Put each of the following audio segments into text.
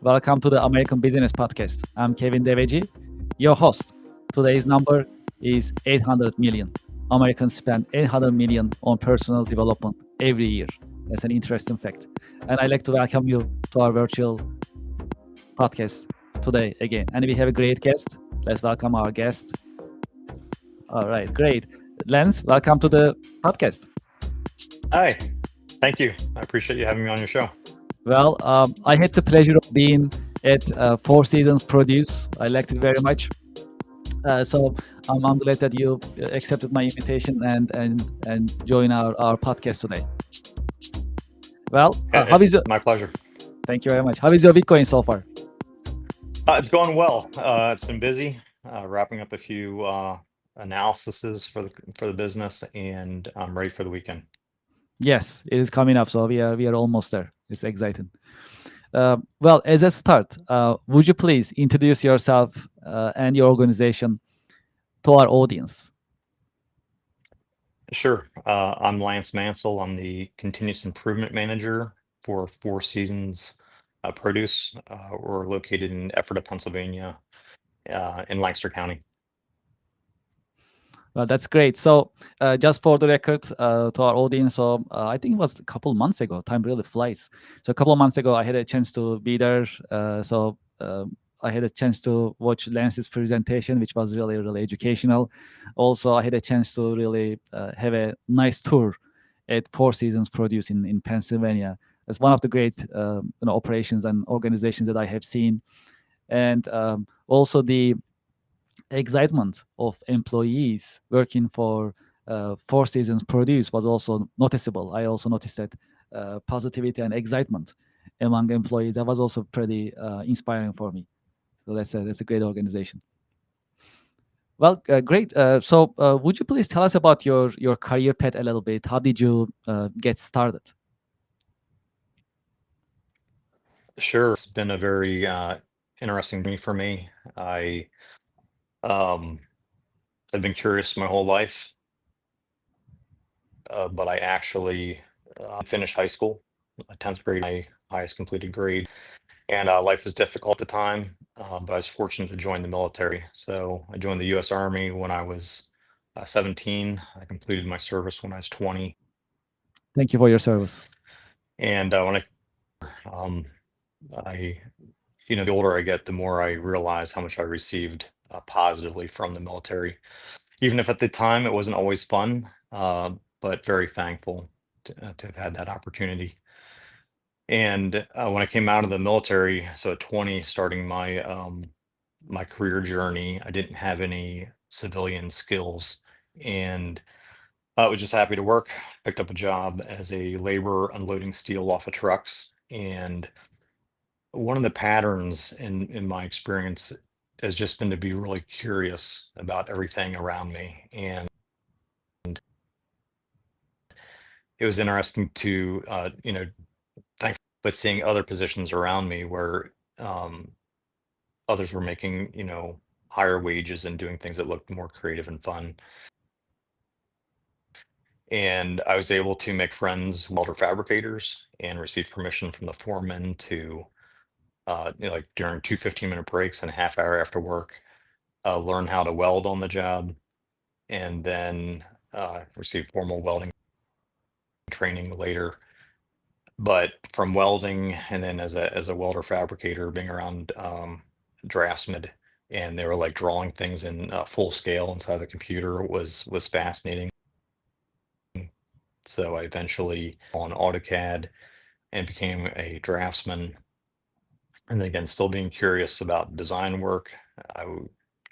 Welcome to the American Business Podcast. I'm Kevin Deveji, your host. Today's number is 800 million. Americans spend 800 million on personal development every year. That's an interesting fact. And I'd like to welcome you to our virtual podcast today again. And we have a great guest. Let's welcome our guest. All right, great. Lance, welcome to the podcast. Hi, thank you. I appreciate you having me on your show. Well, I had the pleasure of being at Four Seasons Produce. I liked it very much. So I'm glad that you accepted my invitation and join our podcast today. Well, how is It's your? my pleasure. Thank you very much. How is your week going so far? It's going well. It's been busy, wrapping up a few analyses for the business, and I'm ready for the weekend. Yes, it is coming up, so we are almost there. It's exciting. Well, as a start, would you please introduce yourself and your organization to our audience? Sure. I'm Lance Mansell. I'm the continuous improvement manager for Four Seasons Produce. We're located in Ephrata, Pennsylvania, in Lancaster County. Well, that's great. So, just for the record, to our audience, so I think it was a couple months ago. Time really flies. So, a couple of months ago, I had a chance to be there. I had a chance to watch Lance's presentation, which was really, really educational. Also, I had a chance to really have a nice tour at Four Seasons Produce in Pennsylvania. It's one of the great operations and organizations that I have seen, and also the excitement of employees working for Four Seasons Produce was also noticeable. I also noticed that positivity and excitement among employees. That was also pretty inspiring for me. So that's a great organization. Well, great. So, would you please tell us about your career path a little bit? How did you get started? Sure. It's been a very interesting journey for me. Um, I've been curious my whole life, but I actually finished high school, 10th grade, my highest completed grade, and life was difficult at the time, but I was fortunate to join the military. So I joined the U.S. Army when I was 17. I completed my service when I was 20, Thank you for your service. and um, I, the older I get, the more I realize how much I received positively from the military. Even if at the time it wasn't always fun, but very thankful to have had that opportunity. And when I came out of the military, so at 20, starting my career journey, I didn't have any civilian skills, and I was just happy to work. Picked up a job as a laborer unloading steel off of trucks, and one of the patterns in my experience has just been to be really curious about everything around me, and it was interesting to thank but seeing other positions around me where others were making higher wages and doing things that looked more creative and fun, and I was able to make friends with welder fabricators and receive permission from the foreman to like during two 15-minute breaks and a half hour after work, learn how to weld on the job, and then receive formal welding training later. But from welding and then as a welder fabricator, being around draftsmen, and they were like drawing things in full scale inside the computer was fascinating. So I eventually on AutoCAD and became a draftsman. And again, still being curious about design work,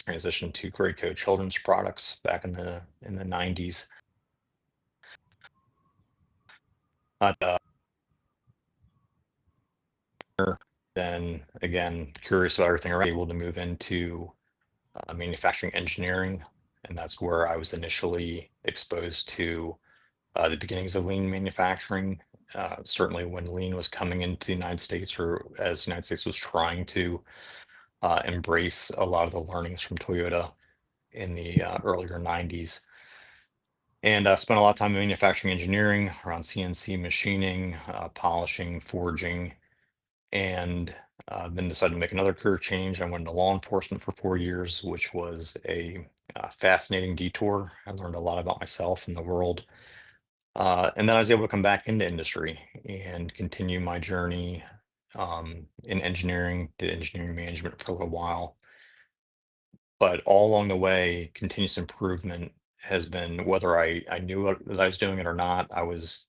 transitioned to Grey Coat children's products back in the 90s. But then again, curious about everything around, able to move into manufacturing engineering, and that's where I was initially exposed to the beginnings of lean manufacturing. Certainly, when lean was coming into the United States, or as the United States was trying to embrace a lot of the learnings from Toyota in the earlier 90s. And spent a lot of time in manufacturing engineering around CNC machining, polishing, forging, and then decided to make another career change. I went into law enforcement for 4 years, which was a fascinating detour. I learned a lot about myself and the world. And then I was able to come back into industry and continue my journey in engineering, did engineering management for a little while. But all along the way, continuous improvement has been, whether I knew that I was doing it or not, I was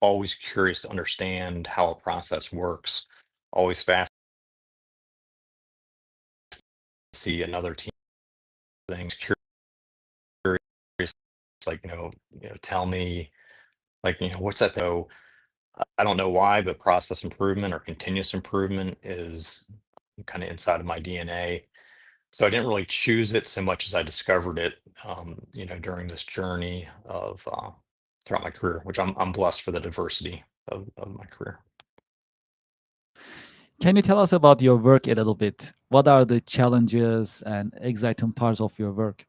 always curious to understand how a process works, always fast to see another team things, curious, like, tell me, like, what's that though? I don't know why, but process improvement or continuous improvement is kind of inside of my DNA. So I didn't really choose it so much as I discovered it, during this journey of throughout my career, which I'm blessed for the diversity of my career. Can you tell us about your work a little bit? What are the challenges and exciting parts of your work?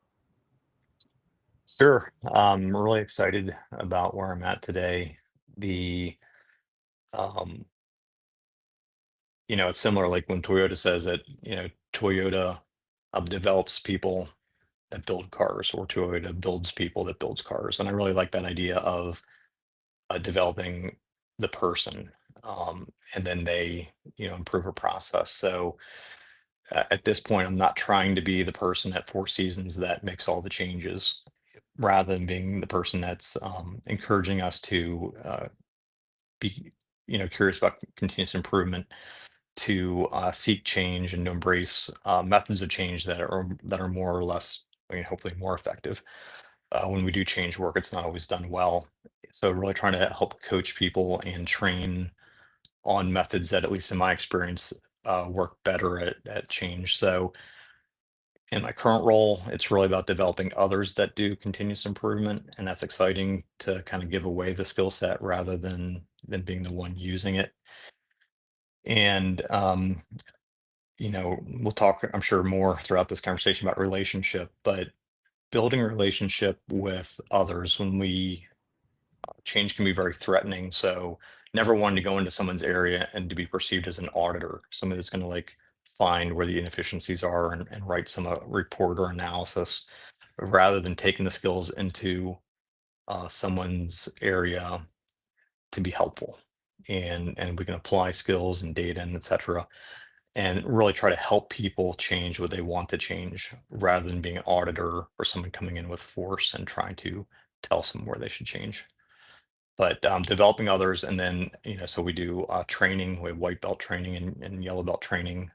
Sure. I'm really excited about where I'm at today. The um, it's similar like when Toyota says that, Toyota develops people that build cars, or Toyota builds people that builds cars. And I really like that idea of developing the person, and then they, improve a process. So at this point, I'm not trying to be the person at Four Seasons that makes all the changes, rather than being the person that's encouraging us to be, curious about continuous improvement, to seek change and to embrace methods of change that are more or less, hopefully more effective. When we do change work, it's not always done well. So really trying to help coach people and train on methods that, at least in my experience, work better at change. So in my current role, it's really about developing others that do continuous improvement, and that's exciting to kind of give away the skill set rather than being the one using it. And we'll talk, I'm sure, more throughout this conversation about relationship, but building a relationship with others when we change can be very threatening. So never wanting to go into someone's area and to be perceived as an auditor, somebody that's going to like find where the inefficiencies are and write some report or analysis, rather than taking the skills into someone's area to be helpful. And we can apply skills and data and et cetera, and really try to help people change what they want to change, rather than being an auditor or someone coming in with force and trying to tell someone where they should change. But developing others, and then, so we do training. We have white belt training and yellow belt training,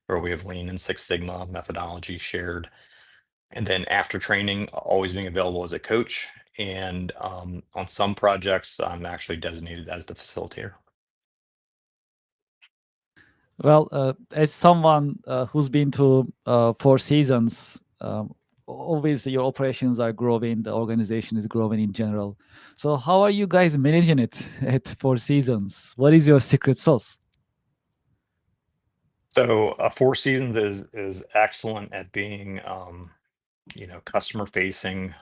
where we have Lean and Six Sigma methodology shared. And then after training, always being available as a coach. And on some projects, I'm actually designated as the facilitator. Well, as someone who's been to Four Seasons, obviously your operations are growing, the organization is growing in general. So how are you guys managing it at Four Seasons? What is your secret sauce? So Four Seasons is excellent at being customer facing.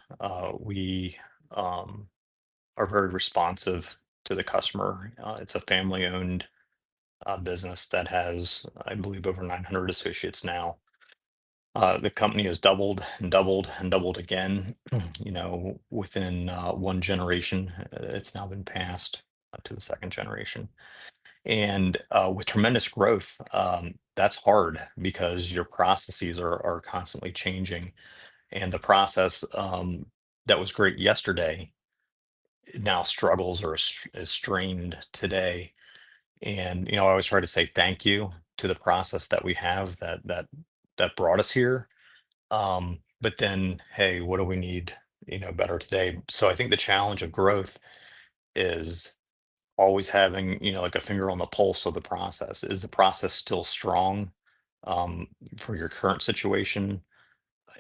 We are very responsive to the customer. It's a family owned business that has, I believe, over 900 associates now. The company has doubled and doubled and doubled again, within one generation. It's now been passed to the second generation. And with tremendous growth, that's hard because your processes are constantly changing. And the process that was great yesterday now struggles or is strained today. And I always try to say thank you to the process that we have that brought us here. But then, hey, what do we need, better today? So I think the challenge of growth is always having, like a finger on the pulse of the process. Is the process still strong um, for your current situation?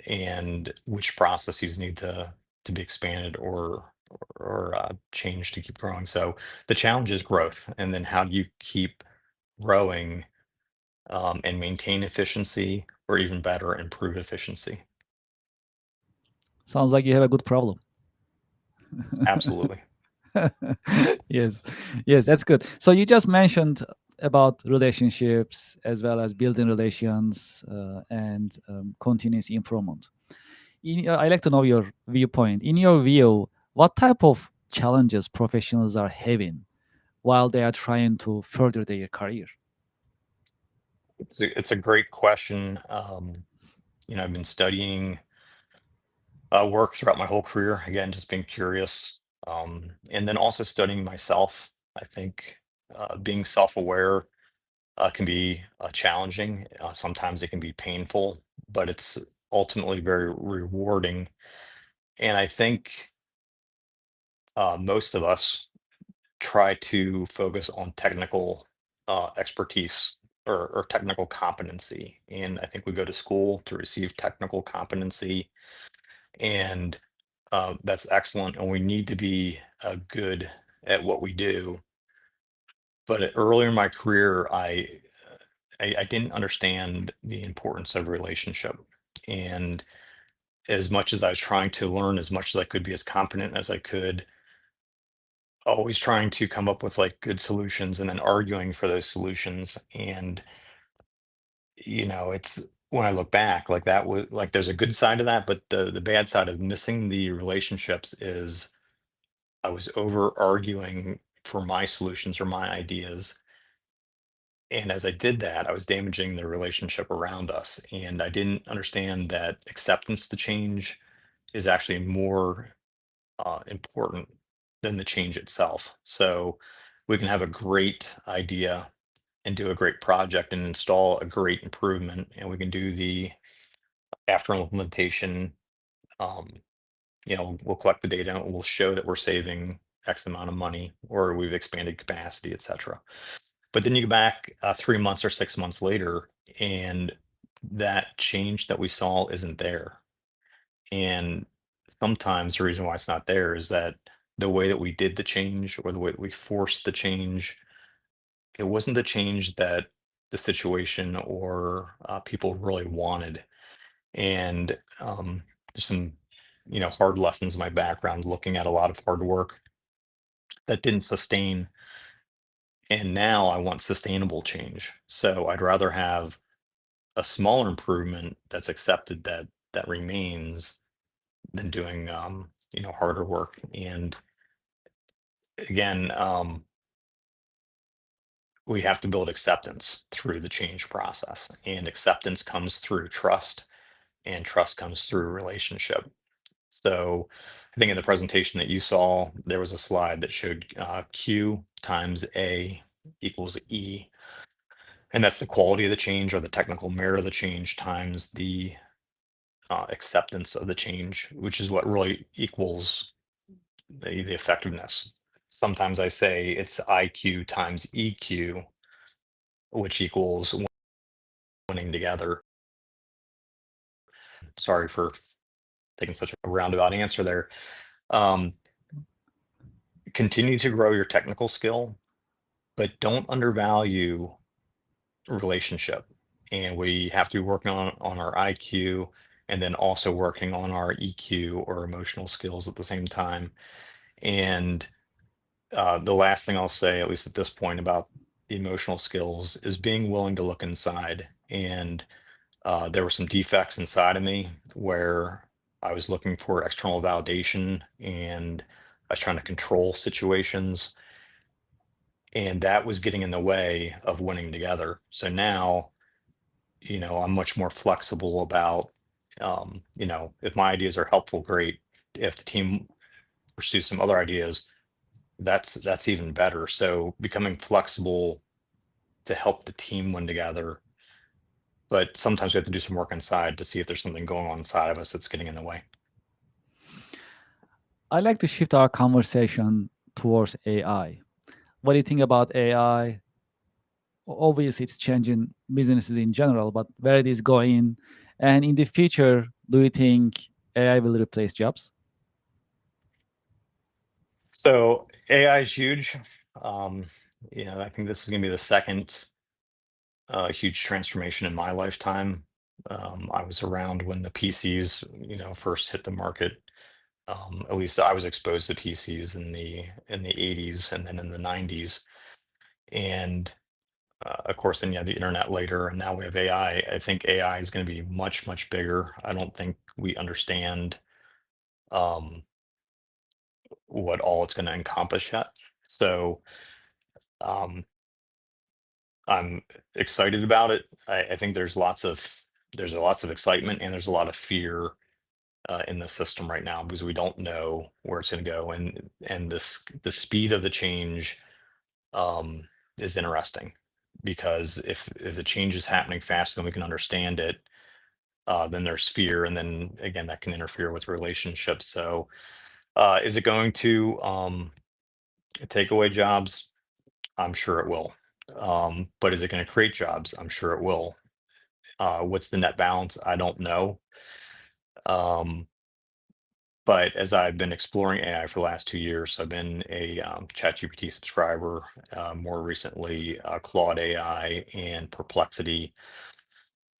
And which processes need to be expanded or changed to keep growing? So the challenge is growth, and then how do you keep growing and maintain efficiency, or even better, improve efficiency? Sounds like you have a good problem. Absolutely. Yes, yes, that's good. So you just mentioned about relationships as well as building relations and continuous improvement. I like to know your viewpoint. In your view, what type of challenges professionals are having while they are trying to further their career? It's a great question. I've been studying work throughout my whole career. Again, just being curious, and then also studying myself. I think being self-aware can be challenging. Sometimes it can be painful, but it's ultimately very rewarding. And I think most of us try to focus on technical expertise or technical competency. And I think we go to school to receive technical competency, and that's excellent. And we need to be good at what we do. But earlier in my career, I didn't understand the importance of relationship. And as much as I was trying to learn as much as I could, be as competent as I could, always trying to come up with like good solutions and then arguing for those solutions. And it's when I look back, like that was like there's a good side of that, but the bad side of missing the relationships is I was over arguing for my solutions or my ideas. And as I did that, I was damaging the relationship around us. And I didn't understand that acceptance to change is actually more important than the change itself. So we can have a great idea and do a great project and install a great improvement, and we can do the after implementation. Um, we'll collect the data and we'll show that we're saving X amount of money or we've expanded capacity, et cetera. But then you go back 3 months or 6 months later, and that change that we saw isn't there. And sometimes the reason why it's not there is that the way that we did the change or the way that we forced the change, it wasn't the change that the situation or people really wanted. And there's some, hard lessons in my background looking at a lot of hard work that didn't sustain. And now I want sustainable change. So I'd rather have a smaller improvement that's accepted that remains than doing harder work. And again, we have to build acceptance through the change process, and acceptance comes through trust, and trust comes through relationship. So I think in the presentation that you saw, there was a slide that showed Q times A equals E, and that's the quality of the change or the technical merit of the change times the acceptance of the change, which is what really equals the effectiveness. Sometimes I say it's IQ times EQ, which equals winning together. Sorry for taking such a roundabout answer there. Um, Continue to grow your technical skill, but don't undervalue relationship. And we have to be working on our IQ and then also working on our EQ or emotional skills at the same time. And the last thing I'll say, at least at this point, about the emotional skills is being willing to look inside. And there were some defects inside of me where I was looking for external validation and I was trying to control situations. And that was getting in the way of winning together. So now, I'm much more flexible about, if my ideas are helpful, great. If the team pursues some other ideas, that's even better. So becoming flexible to help the team win together. But sometimes we have to do some work inside to see if there's something going on inside of us that's getting in the way. I like to shift our conversation towards AI. What do you think about AI? Obviously, it's changing businesses in general, but where it is going, and in the future, do you think AI will replace jobs? So AI is huge. Um, I think this is going to be the second huge transformation in my lifetime. I was around when the PCs, first hit the market. At least I was exposed to PCs in the 80s and then in the 90s. And of course, then you have the internet later, and now we have AI. I think AI is going to be much, much bigger. I don't think we understand um, what all it's going to encompass yet. So um, I'm excited about it. I think there's lots of excitement and there's a lot of fear in the system right now because we don't know where it's going to go, and the speed of the change um, is interesting because if the change is happening faster than we can understand it, then there's fear, and then again that can interfere with relationships. So, is it going to take away jobs? I'm sure it will. But is it going to create jobs? I'm sure it will. What's the net balance? I don't know. Um, but as I've been exploring AI for the last 2 years, so I've been a ChatGPT subscriber, more recently Claude AI and Perplexity.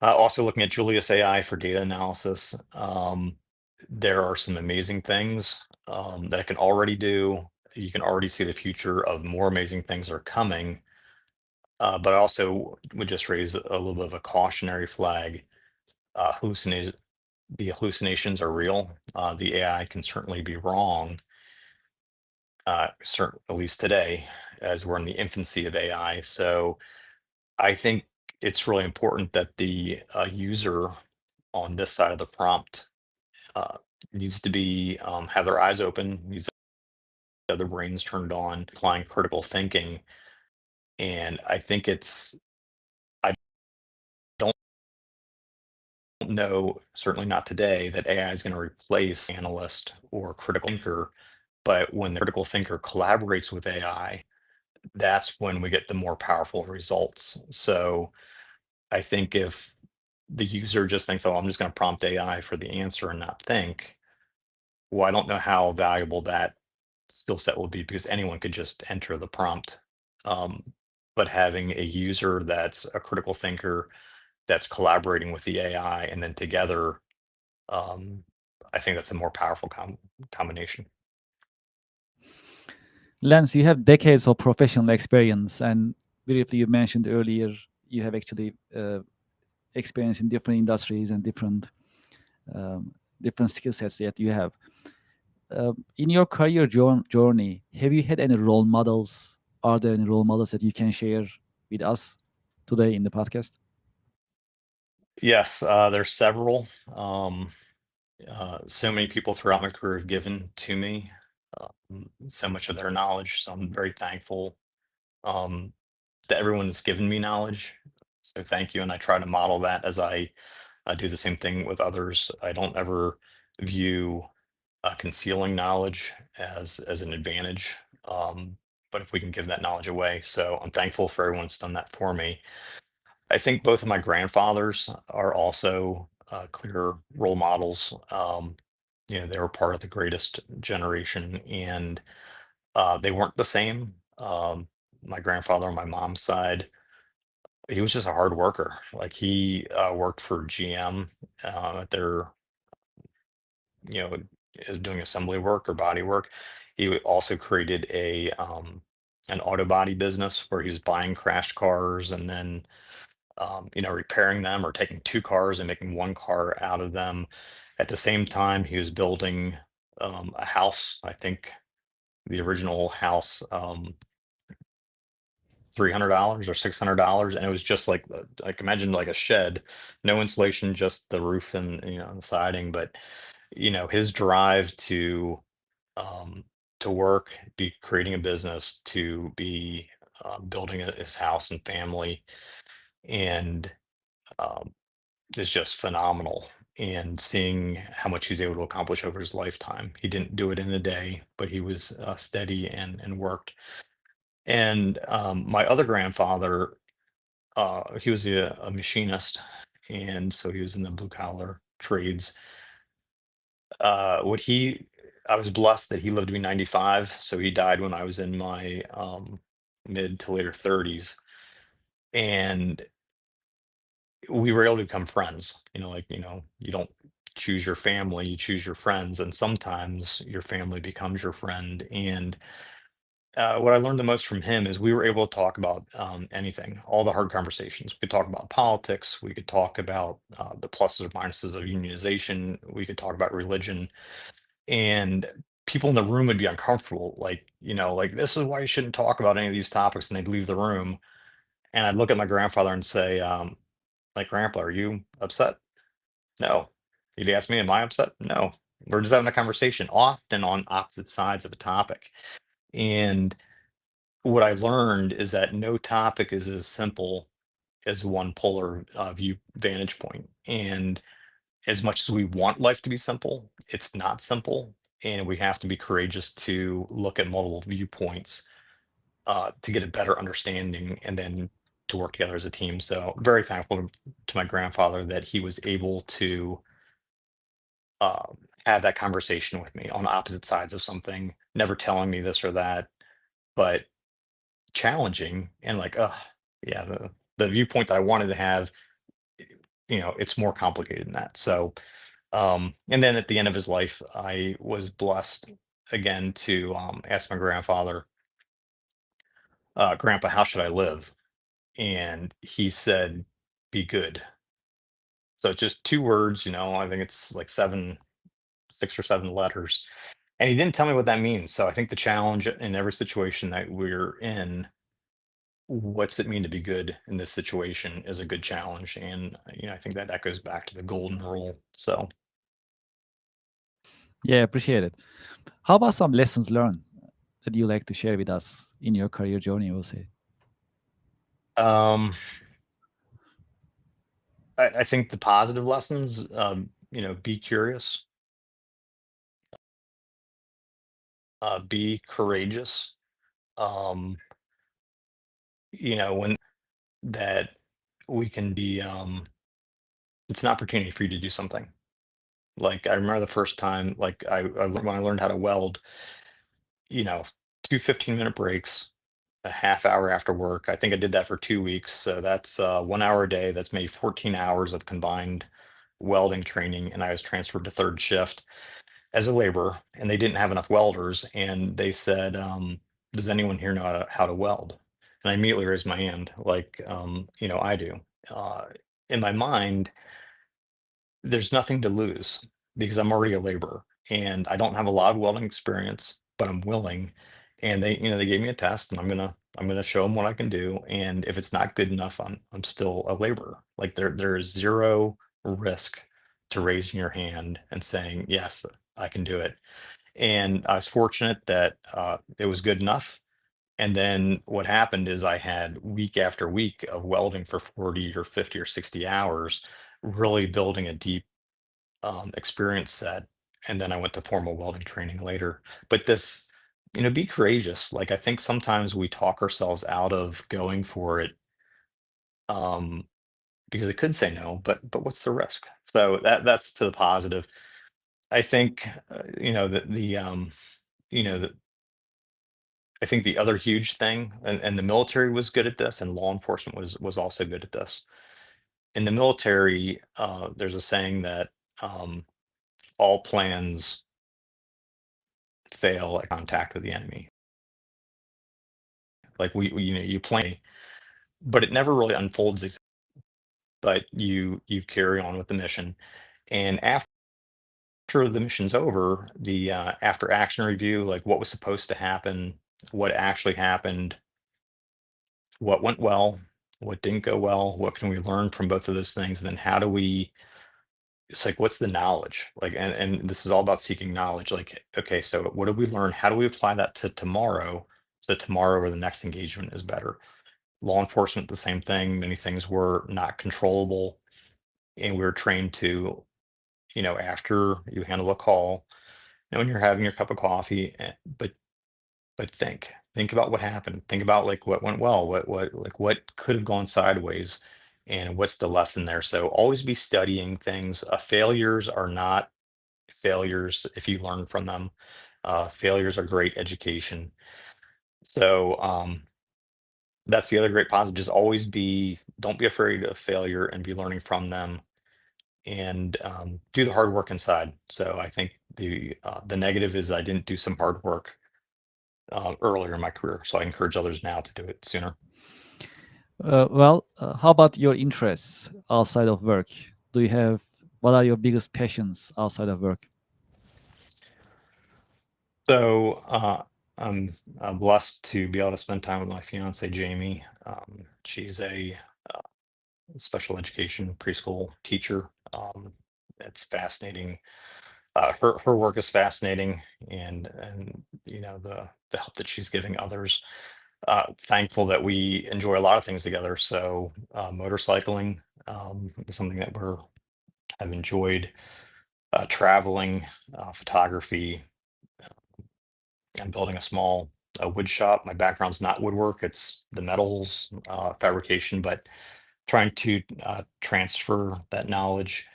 Also looking at Julius AI for data analysis. There are some amazing things that it can already do. You can already see the future of more amazing things that are coming. But I also would just raise a little bit of a cautionary flag. Hallucinations, the hallucinations are real. The AI can certainly be wrong, at least today, as we're in the infancy of AI. So I think it's really important that the user on this side of the prompt uh, needs to be have their eyes open, needs to have their brains turned on, applying critical thinking. And I think I don't know, certainly not today, that AI is going to replace analyst or critical thinker. But when the critical thinker collaborates with AI, that's when we get the more powerful results. So I think if the user just thinks, oh, I'm just going to prompt AI for the answer and not think, well, I don't know how valuable that skill set will be because anyone could just enter the prompt. Um, but having a user that's a critical thinker that's collaborating with the AI and then together, um, I think that's a more powerful combination. Lance, you have decades of professional experience, and briefly you mentioned earlier you have actually experience in different industries and um, different skill sets that you have. In your career journey, have you had any role models? Are there any role models that you can share with us today in the podcast? Yes, there's several. So many people throughout my career have given to me so much of their knowledge. So I'm very thankful um, that everyone has given me knowledge. So thank you. And I try to model that as I do the same thing with others. I don't ever view concealing knowledge as an advantage. But if we can give that knowledge away, so I'm thankful for everyone that's done that for me. I think both of my grandfathers are also clear role models. They were part of the greatest generation, and they weren't the same. My grandfather on my mom's side, he was just a hard worker. Like he worked for GM at their, you know, is doing assembly work or body work. Also created an auto body business where he was buying crashed cars and then repairing them or taking two cars and making one car out of them. At the same time, he was building a house. I think the original house, $300 or $600, and it was just like imagine like a shed, no insulation, just the roof and the siding. But his drive um, to work, be creating a business, to be building his house and family, and um, is just phenomenal. And seeing how much he's able to accomplish over his lifetime, he didn't do it in a day, but he was steady and worked. And my other grandfather, he was a machinist, and so he was in the blue collar trades. What he I was blessed that he lived to be 95, so he died when I was in my mid to later 30s, and we were able to become friends. You don't choose your family, you choose your friends, and sometimes your family becomes your friend. And what I learned the most from him is we were able to talk about anything, all the hard conversations. We could talk about politics. We could talk about the pluses or minuses of unionization. We could talk about religion, and people in the room would be uncomfortable. Like, like this is why you shouldn't talk about any of these topics, and they'd leave the room. And I'd look at my grandfather and say, like, Grandpa, are you upset? No. He'd ask me, am I upset? No. We're just having a conversation, often on opposite sides of a topic. And what I learned is that no topic is as simple as one polar view vantage point. And as much as we want life to be simple, it's not simple. And we have to be courageous to look at multiple viewpoints to get a better understanding and then to work together as a team. So very thankful to my grandfather that he was able to have that conversation with me on opposite sides of something, never telling me this or that, but challenging and like, yeah, the viewpoint that I wanted to have, it's more complicated than that. So, and then at the end of his life, I was blessed again to ask my grandfather, Grandpa, how should I live? And he said, be good. So it's just two words, I think it's like 6 or 7 letters. And he didn't tell me what that means. So I think the challenge in every situation that we're in, what's it mean to be good in this situation is a good challenge. And, I think that echoes back to the golden rule. So, Yeah, appreciate it. How about some lessons learned that you like to share with us in your career journey, we'll say? um, I think the positive lessons, be curious, be courageous. Um, when that we can be, it's an opportunity for you to do something. Like I remember the first time, like when I learned how to weld, you know, 2 15-minute breaks, a half hour after work. I think I did that for 2 weeks. So that's 1 hour a day. That's maybe 14 hours of combined welding training. And I was transferred to third shift as a laborer, and they didn't have enough welders. And they said, does anyone here know how to weld? And I immediately raised my hand, like, I do. Uh, in my mind, there's nothing to lose because I'm already a laborer and I don't have a lot of welding experience, but I'm willing. And they gave me a test, and I'm gonna show them what I can do. And if it's not good enough, I'm still a laborer. Like there is zero risk to raising your hand and saying yes, I can do it. And I was fortunate that it was good enough. And then what happened is I had week after week of welding for 40 or 50 or 60 hours, really building a deep experience set. And then I went to formal welding training later. But this, be courageous. Like I think sometimes we talk ourselves out of going for it um, because it could say no, but what's the risk? So that's to the positive. I think that you know the, I think the other huge thing, and the military was good at this, and law enforcement was also good at this. In the military, there's a saying that all plans fail at contact with the enemy. Like you plan, but it never really unfolds. But you carry on with the mission, and after the mission's over, the after action review, like what was supposed to happen, what actually happened, what went well, what didn't go well, what can we learn from both of those things, and then how do we? It's like what's the knowledge like, and this is all about seeking knowledge. Like, okay, so what did we learn? How do we apply that to tomorrow? So tomorrow or the next engagement is better. Law enforcement, the same thing. Many things were not controllable, and we were trained to, after you handle a call, and when you're having your cup of coffee, but think about what happened. Think about like what went well, what could have gone sideways, and what's the lesson there. So always be studying things. Failures are not failures if you learn from them. Failures are great education. So that's the other great positive. Just always don't be afraid of failure and be learning from them, and do the hard work inside. So I think the negative is I didn't do some hard work earlier in my career. So I encourage others now to do it sooner. How about your interests outside of work? Do you have what are your biggest passions outside of work? So I'm blessed to be able to spend time with my fiance, Jamie. She's a special education preschool teacher. It's fascinating. Her work is fascinating, and the help that she's giving others. Thankful that we enjoy a lot of things together. So motorcycling is something that we're have enjoyed. Traveling, photography, and building a small wood shop. My background's not woodwork; it's the metals fabrication, but trying to transfer that knowledge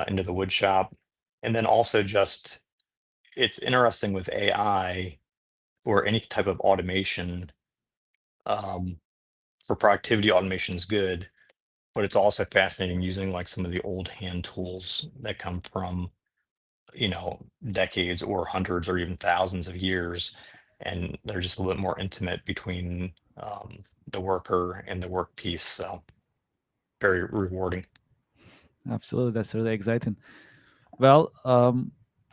into the wood shop. And then also just it's interesting with AI or any type of automation. Um, for productivity, automation is good, but it's also fascinating using like some of the old hand tools that come from decades or hundreds or even thousands of years, and they're just a little bit more intimate between the worker and the work piece. So very rewarding. Absolutely, that's really exciting. Well,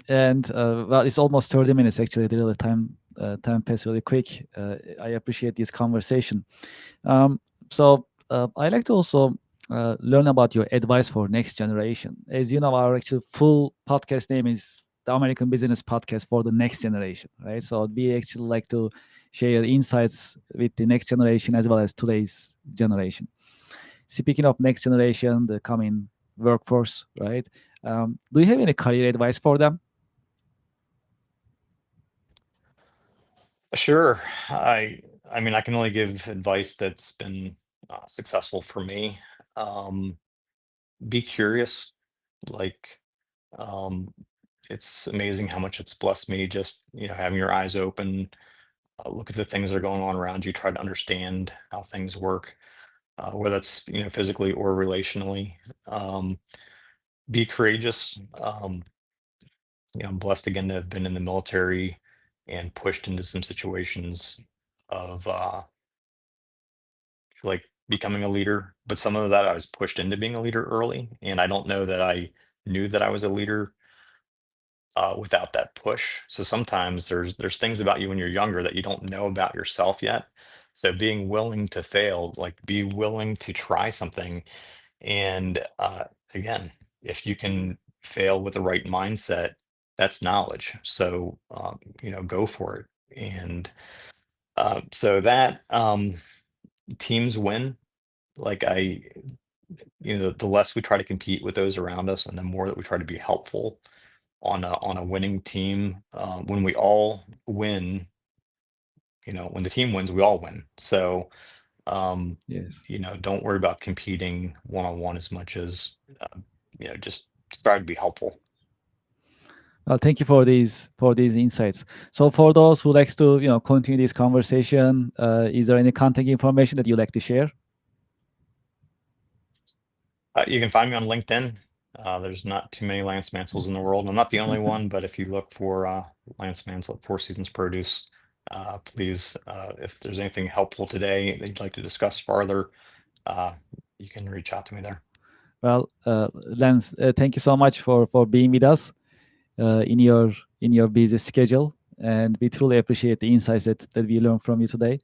it's almost 30 minutes actually. The really time passed really quick. I appreciate this conversation. I like to also learn about your advice for next generation. As you know, our actual full podcast name is the American Business Podcast for the Next Generation, right? So we actually like to share insights with the next generation as well as today's generation. Speaking of next generation, the coming workforce, right? Do you have any career advice for them? Sure. I mean, I can only give advice that's been successful for me. Um, be curious. Like, um, it's amazing how much it's blessed me just, having your eyes open, look at the things that are going on around you, try to understand how things work, whether that's, physically or relationally. Um, be courageous. I'm blessed again to have been in the military and pushed into some situations of like becoming a leader, but some of that I was pushed into being a leader early, and I don't know that I knew that I was a leader without that push. So sometimes there's things about you when you're younger that you don't know about yourself yet. So being willing to fail, like be willing to try something, and again, if you can fail with the right mindset, that's knowledge. So go for it. And so that teams win. Like the less we try to compete with those around us, and the more that we try to be helpful on a winning team. When we all win, when the team wins, we all win. So Yes. don't worry about competing one on one as much as just try to be helpful. Well, thank you for these insights. So, for those who likes to continue this conversation, is there any contact information that you like to share? You can find me on LinkedIn. There's not too many Lance Mansells in the world. I'm not the only one, but if you look for Lance Mansell at Four Seasons Produce, please, if there's anything helpful today that you'd like to discuss farther, uh, you can reach out to me there. Well, Lance, thank you so much for being with us in your busy schedule, and we truly appreciate the insights that we learned from you today.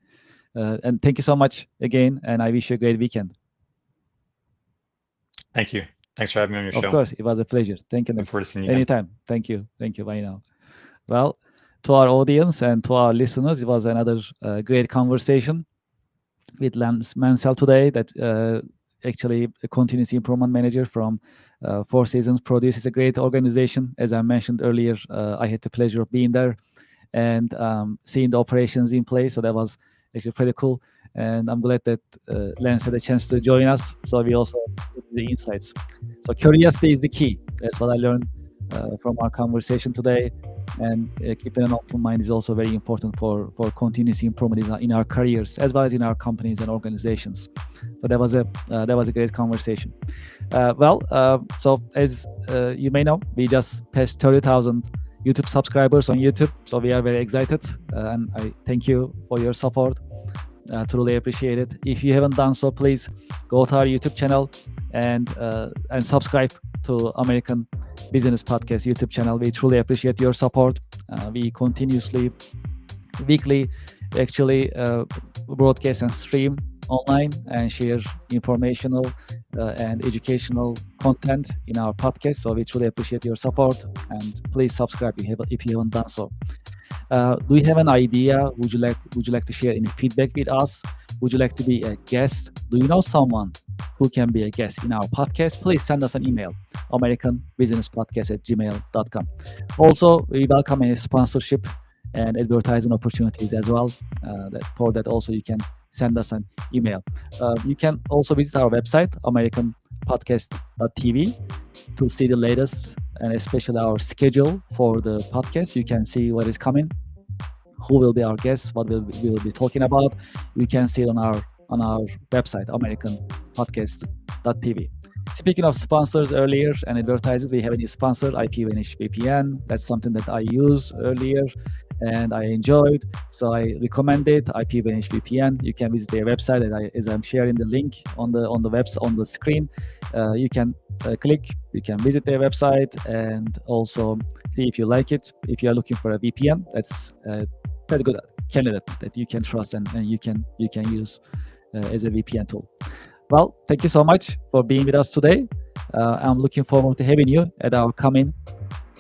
And thank you so much again, and I wish you a great weekend. Thank you. Thanks for having me on your Of show. course, it was a pleasure. Thank you, Look Lance. forward to seeing you again. Anytime. Thank you. Thank you. Bye now. Well, to our audience and to our listeners, it was another great conversation with Lance Mansell today. That actually a continuous improvement manager from Four Seasons Produce is a great organization. As I mentioned earlier, I had the pleasure of being there and seeing the operations in place. So that was actually pretty cool. And I'm glad that Lance had a chance to join us. So we also get the insights. So curiosity is the key. That's what I learned from our conversation today. And keeping an open mind is also very important for continuous improvement in our careers as well as in our companies and organizations. So that was a great conversation. So as you may know, we just passed 30,000 YouTube subscribers on YouTube. So we are very excited, and I thank you for your support. Truly appreciate it. If you haven't done so, please go to our YouTube channel and subscribe to American Business Podcast YouTube channel. We truly appreciate your support. We continuously, weekly, actually broadcast and stream online and share informational and educational content in our podcast. So we truly appreciate your support, and please subscribe if you haven't done so. Do you have an idea? Would you like to share any feedback with us? Would you like to be a guest? Do you know someone who can be a guest in our podcast? Please send us an email, americanbusinesspodcast@gmail.com. Also, we welcome any sponsorship and advertising opportunities as well. For that also you can send us an email. You can also visit our website, americanpodcast.tv, to see the latest and especially our schedule for the podcast. You can see what is coming, who will be our guests, what we will be talking about. You can see it on our website, americanpodcast.tv. Speaking of sponsors earlier and advertisers, we have a new sponsor, IPVanish VPN. That's something that I used earlier and I enjoyed, so I recommend it. IPVanish VPN. You can visit their website, as I'm sharing the link on the website on the screen. You can click. You can visit their website and also see if you like it. If you are looking for a VPN, that's a pretty good candidate that you can trust and you can use as a VPN tool. Well, thank you so much for being with us today. I'm looking forward to having you at our coming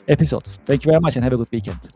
episodes. Thank you very much and have a good weekend.